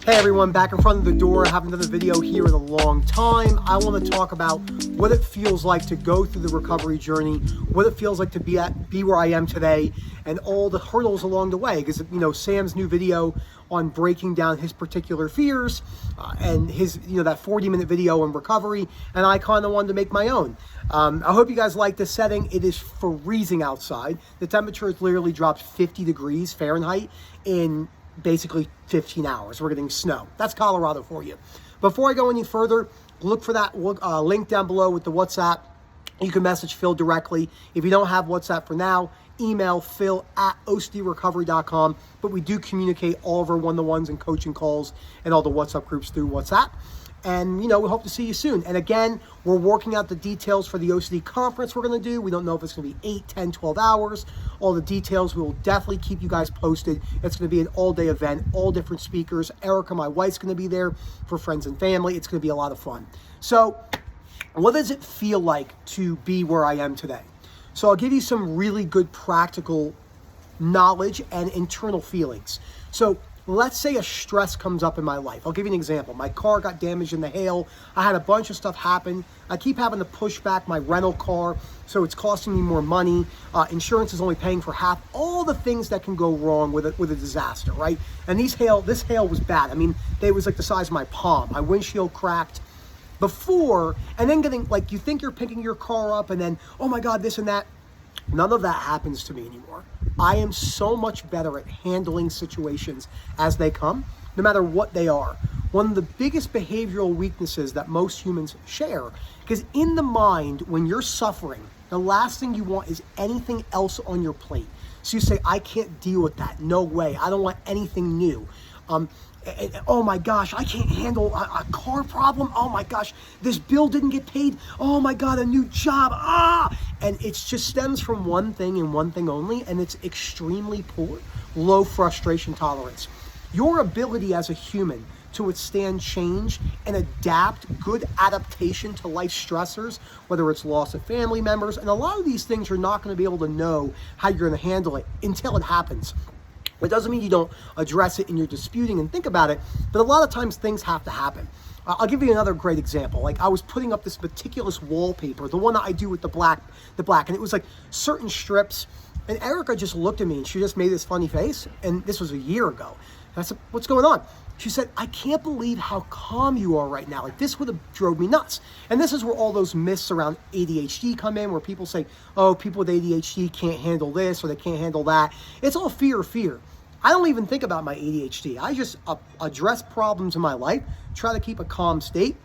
Hey everyone, back in front of the door. I have another video here in a long time. I want to talk about what it feels like to go through the recovery journey, what it feels like to be where I am today, and all the hurdles along the way. Because Sam's new video on breaking down his particular fears and his that 40-minute video on recovery, and I kind of wanted to make my own. I hope you guys like this setting. It is freezing outside. The temperature has literally dropped 50 degrees Fahrenheit in basically 15 hours. We're getting snow. That's Colorado for you. Before I go any further, look for that link down below with the WhatsApp. You can message Phil directly. If you don't have WhatsApp for now, email phil@ocdrecovery.com. But we do communicate all of our one-to-ones and coaching calls and all the WhatsApp groups through WhatsApp. And, we hope to see you soon. And again, we're working out the details for the OCD conference we're going to do. We don't know if it's going to be 8, 10, 12 hours. All the details, we will definitely keep you guys posted. It's going to be an all-day event, all different speakers. Erica, my wife's going to be there for friends and family. It's going to be a lot of fun. So what does it feel like to be where I am today? So I'll give you some really good practical knowledge and internal feelings. So let's say a stress comes up in my life. I'll give you an example. My car got damaged in the hail. I had a bunch of stuff happen. I keep having to push back my rental car, so it's costing me more money. Insurance is only paying for half. All the things that can go wrong with a disaster, right? And this hail was bad. I mean, it was like the size of my palm. My windshield cracked before, and then getting, you think you're picking your car up, and then, oh my God, this and that. None of that happens to me anymore. I am so much better at handling situations as they come, no matter what they are. One of the biggest behavioral weaknesses that most humans share, because in the mind, when you're suffering, the last thing you want is anything else on your plate. So you say, I can't deal with that. No way. I don't want anything new. Oh my gosh, I can't handle a car problem. Oh my gosh, this bill didn't get paid. Oh my God, a new job. And it just stems from one thing and one thing only, and it's extremely poor, low frustration tolerance. Your ability as a human to withstand change and adapt, good adaptation to life stressors, whether it's loss of family members, and a lot of these things you're not going to be able to know how you're going to handle it until it happens. It doesn't mean you don't address it and you're disputing and think about it, but a lot of times things have to happen. I'll give you another great example. I was putting up this meticulous wallpaper, the one that I do with the black, and it was like certain strips, and Erica just looked at me and she just made this funny face, and this was a year ago. And I said, what's going on? She said, I can't believe how calm you are right now. This would have drove me nuts. And this is where all those myths around ADHD come in, where people say, oh, people with ADHD can't handle this or they can't handle that. It's all fear. I don't even think about my ADHD. I just address problems in my life, try to keep a calm state,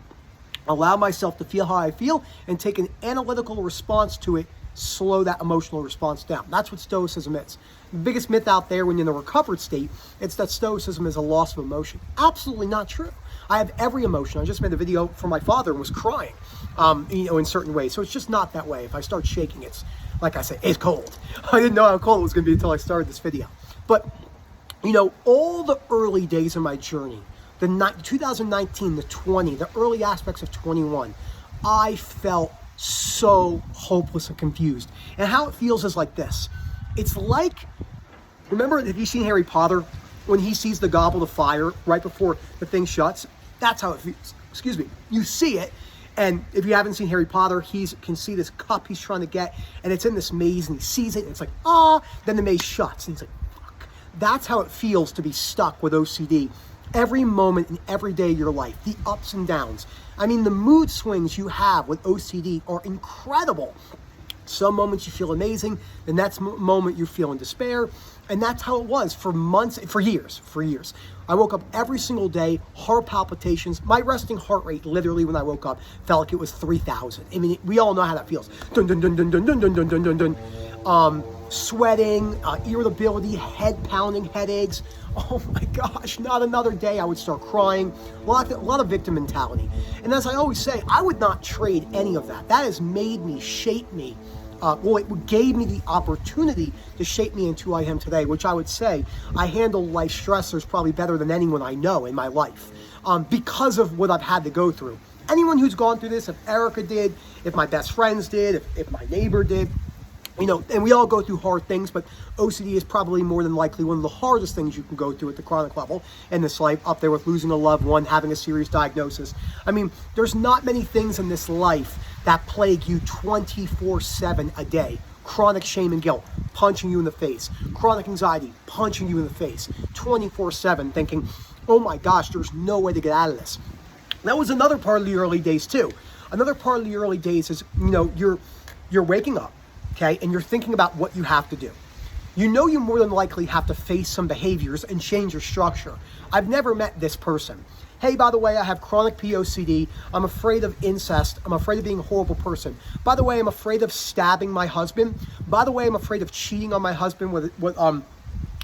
allow myself to feel how I feel, and take an analytical response to it, slow that emotional response down. That's what Stoicism is. The biggest myth out there when you're in the recovered state, it's that Stoicism is a loss of emotion. Absolutely not true. I have every emotion. I just made a video for my father and was crying, in certain ways. So it's just not that way. If I start shaking, it's, like I said, it's cold. I didn't know how cold it was going to be until I started this video. But all the early days of my journey, the 2019, the 20, the early aspects of 21, I felt so hopeless and confused. And how it feels is like this. It's like, remember, have you seen Harry Potter? When he sees the goblet of fire right before the thing shuts? That's how it feels. Excuse me. You see it, and if you haven't seen Harry Potter, he can see this cup he's trying to get, and it's in this maze, and he sees it, and it's like, then the maze shuts, and he's like, that's how it feels to be stuck with OCD. Every moment and every day of your life, the ups and downs. I mean, the mood swings you have with OCD are incredible. Some moments you feel amazing, the next moment you feel in despair. And that's how it was for months, for years. I woke up every single day, heart palpitations. My resting heart rate, literally, when I woke up, felt like it was 3,000. I mean, we all know how that feels. Dun, dun, dun, dun, dun, dun, dun, dun, dun, dun. Sweating, irritability, head pounding, headaches. Oh my gosh, not another day. I would start crying. A lot of victim mentality. And as I always say, I would not trade any of that. That has made me, shaped me. It gave me the opportunity to shape me into who I am today, which I would say I handle life stressors probably better than anyone I know in my life because of what I've had to go through. Anyone who's gone through this, if Erica did, if my best friends did, if my neighbor did, And we all go through hard things, but OCD is probably more than likely one of the hardest things you can go through at the chronic level in this life, up there with losing a loved one, having a serious diagnosis. I mean, there's not many things in this life that plague you 24/7 a day. Chronic shame and guilt, punching you in the face. Chronic anxiety, punching you in the face. 24/7, thinking, oh my gosh, there's no way to get out of this. That was another part of the early days too. Another part of the early days is, you're waking up, okay, and you're thinking about what you have to do. You more than likely have to face some behaviors and change your structure. I've never met this person. Hey, by the way, I have chronic POCD. I'm afraid of incest. I'm afraid of being a horrible person. By the way, I'm afraid of stabbing my husband. By the way, I'm afraid of cheating on my husband with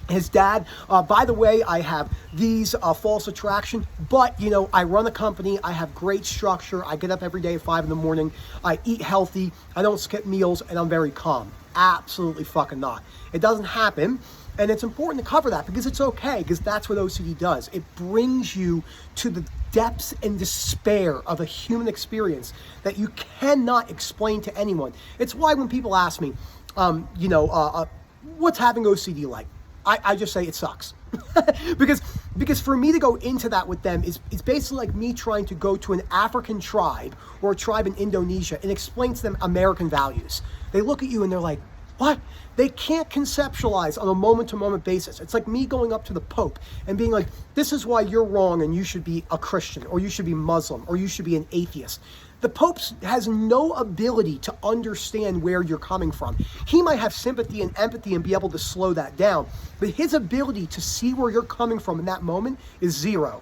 his dad. By the way, I have these false attraction, but I run a company. I have great structure. I get up every day at 5 in the morning. I eat healthy. I don't skip meals, and I'm very calm. Absolutely fucking not. It doesn't happen. And it's important to cover that because it's okay, because that's what OCD does. It brings you to the depths and despair of a human experience that you cannot explain to anyone. It's why when people ask me, what's having OCD like? I just say it sucks. because for me to go into that with them is basically like me trying to go to an African tribe or a tribe in Indonesia and explain to them American values. They look at you and they're like, what? They can't conceptualize on a moment-to-moment basis. It's like me going up to the Pope and being like, this is why you're wrong and you should be a Christian, or you should be Muslim, or you should be an atheist. The Pope has no ability to understand where you're coming from. He might have sympathy and empathy and be able to slow that down, but his ability to see where you're coming from in that moment is zero.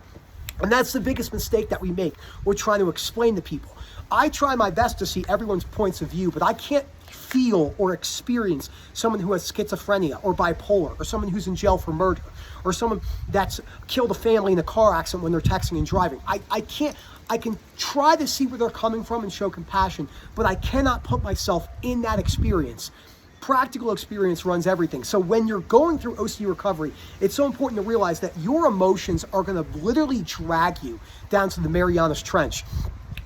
And that's the biggest mistake that we make. We're trying to explain to people. I try my best to see everyone's points of view, but I can't feel or experience someone who has schizophrenia or bipolar, or someone who's in jail for murder, or someone that's killed a family in a car accident when they're texting and driving. I can't. I can try to see where they're coming from and show compassion, but I cannot put myself in that experience. Practical experience runs everything. So when you're going through OCD recovery, it's so important to realize that your emotions are going to literally drag you down to the Marianas Trench.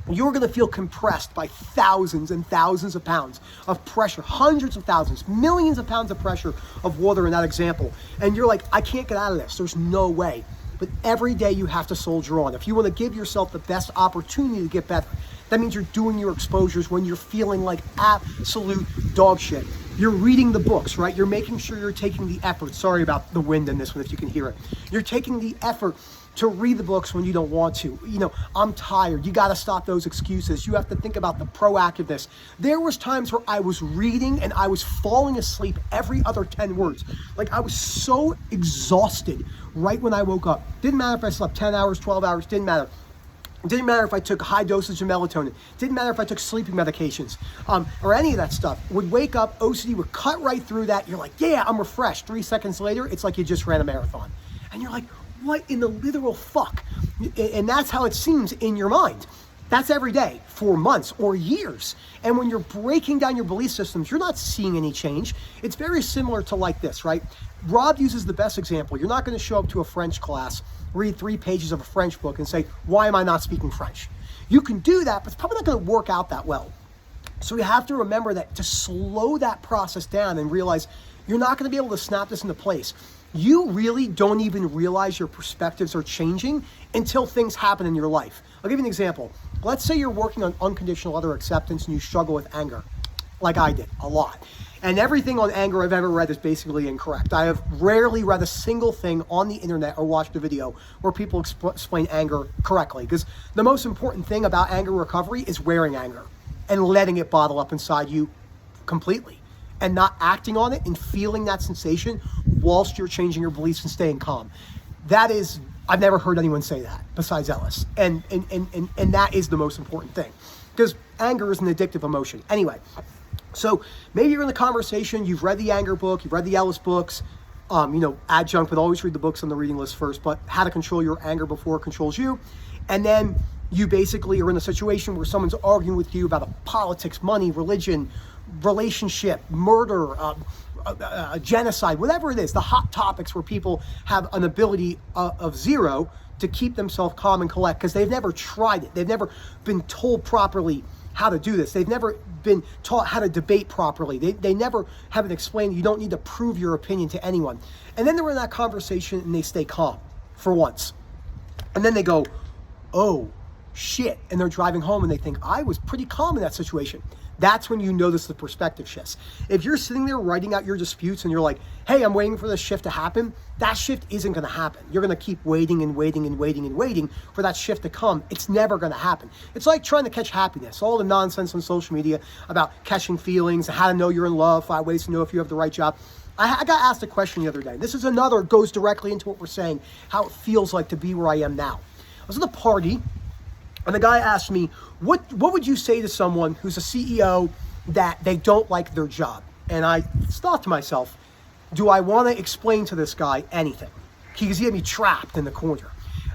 You're going to feel compressed by thousands and thousands of pounds of pressure, hundreds of thousands, millions of pounds of pressure of water in that example. And you're like, I can't get out of this. There's no way. But every day you have to soldier on. If you want to give yourself the best opportunity to get better, that means you're doing your exposures when you're feeling like absolute dog shit. You're reading the books, right? You're making sure you're taking the effort. Sorry about the wind in this one, if you can hear it. You're taking the effort to read the books when you don't want to. I'm tired. You got to stop those excuses. You have to think about the proactiveness. There was times where I was reading and I was falling asleep every other 10 words. Like, I was so exhausted right when I woke up. Didn't matter if I slept 10 hours, 12 hours, didn't matter. It didn't matter if I took high dosage of melatonin. Didn't matter if I took sleeping medications or any of that stuff. Would wake up, OCD would cut right through that. You're like, yeah, I'm refreshed. 3 seconds later, it's like you just ran a marathon. And you're like, what in the literal fuck? And that's how it seems in your mind. That's every day for months or years. And when you're breaking down your belief systems, you're not seeing any change. It's very similar to like this, right? Rob uses the best example. You're not going to show up to a French class, read 3 pages of a French book and say, why am I not speaking French? You can do that, but it's probably not going to work out that well. So you have to remember that to slow that process down and realize you're not going to be able to snap this into place. You really don't even realize your perspectives are changing until things happen in your life. I'll give you an example. Let's say you're working on unconditional other acceptance and you struggle with anger, like I did, a lot. And everything on anger I've ever read is basically incorrect. I have rarely read a single thing on the internet or watched a video where people explain anger correctly. Because the most important thing about anger recovery is wearing anger and letting it bottle up inside you completely and not acting on it and feeling that sensation whilst you're changing your beliefs and staying calm. That is, I've never heard anyone say that besides Ellis. And that is the most important thing, because anger is an addictive emotion. Anyway, so maybe you're in the conversation, you've read the anger book, you've read the Ellis books, adjunct, but always read the books on the reading list first, but how to control your anger before it controls you. And then you basically are in a situation where someone's arguing with you about politics, money, religion, relationship, murder, genocide, whatever it is, the hot topics where people have an ability of zero to keep themselves calm and collect because they've never tried it. They've never been told properly how to do this. They've never been taught how to debate properly. They never have it explained. You don't need to prove your opinion to anyone. And then they're in that conversation and they stay calm for once. And then they go, oh, shit. And they're driving home and they think, I was pretty calm in that situation. That's when you notice the perspective shifts. If you're sitting there writing out your disputes and you're like, hey, I'm waiting for this shift to happen, that shift isn't going to happen. You're going to keep waiting and waiting and waiting and waiting for that shift to come. It's never going to happen. It's like trying to catch happiness. All the nonsense on social media about catching feelings, how to know you're in love, 5 ways to know if you have the right job. I got asked a question the other day. This is another, goes directly into what we're saying, how it feels like to be where I am now. I was at a party, and the guy asked me, what would you say to someone who's a CEO that they don't like their job? And I thought to myself, do I want to explain to this guy anything? Because he had me trapped in the corner.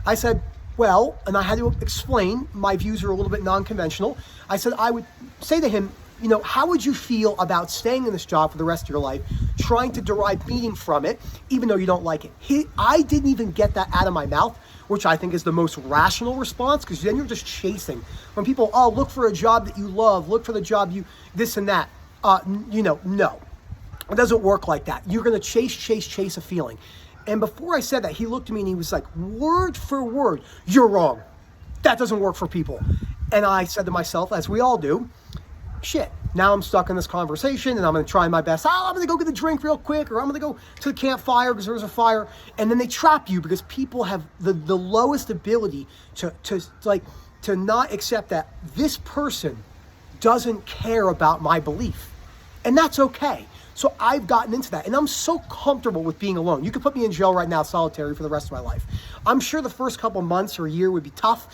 I said, well, and I had to explain, my views are a little bit non-conventional. I said, I would say to him, you know, how would you feel about staying in this job for the rest of your life, trying to derive meaning from it, even though you don't like it? I didn't even get that out of my mouth, which I think is the most rational response, because then you're just chasing. When people, oh, look for a job that you love, look for the job you, this and that. No. It doesn't work like that. You're going to chase a feeling. And before I said that, he looked at me and he was like, word for word, you're wrong. That doesn't work for people. And I said to myself, as we all do, shit, now I'm stuck in this conversation and I'm going to try my best. Oh, I'm going to go get a drink real quick, or I'm going to go to the campfire because there's a fire. And then they trap you because people have the lowest ability to not accept that this person doesn't care about my belief. And that's okay. So I've gotten into that, and I'm so comfortable with being alone. You could put me in jail right now, solitary, for the rest of my life. I'm sure the first couple months or a year would be tough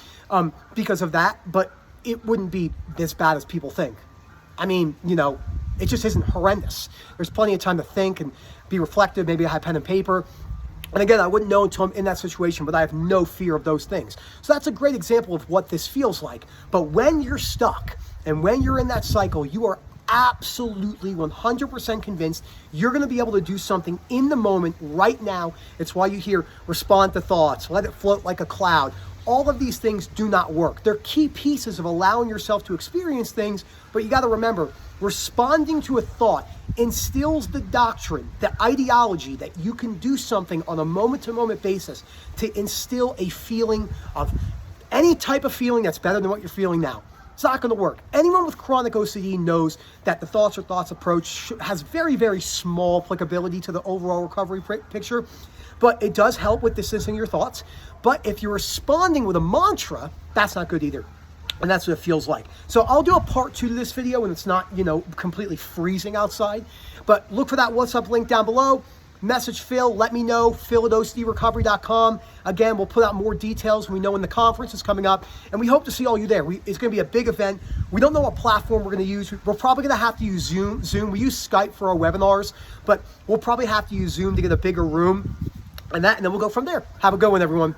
because of that, but it wouldn't be as bad as people think. I mean, you know, it just isn't horrendous. There's plenty of time to think and be reflective. Maybe I have pen and paper. And again, I wouldn't know until I'm in that situation, but I have no fear of those things. So that's a great example of what this feels like. But when you're stuck and when you're in that cycle, you are absolutely 100% convinced you're going to be able to do something in the moment right now. It's why you hear respond to thoughts, let it float like a cloud. All of these things do not work. They're key pieces of allowing yourself to experience things, but you got to remember, responding to a thought instills the doctrine, the ideology that you can do something on a moment-to-moment basis to instill a feeling of any type of feeling that's better than what you're feeling now. It's not going to work. Anyone with chronic OCD knows that the thoughts or thoughts approach has very, very small applicability to the overall recovery picture, but it does help with dismissing your thoughts. But if you're responding with a mantra, that's not good either. And that's what it feels like. So I'll do a part 2 to this video when it's not, you know, completely freezing outside. But look for that WhatsApp link down below. Message Phil, let me know, phil@ocdrecovery.com. Again, we'll put out more details when we know when the conference is coming up. And we hope to see all you there. It's going to be a big event. We don't know what platform we're going to use. We're probably going to have to use Zoom. We use Skype for our webinars, but we'll probably have to use Zoom to get a bigger room and then we'll go from there. Have a good one, everyone.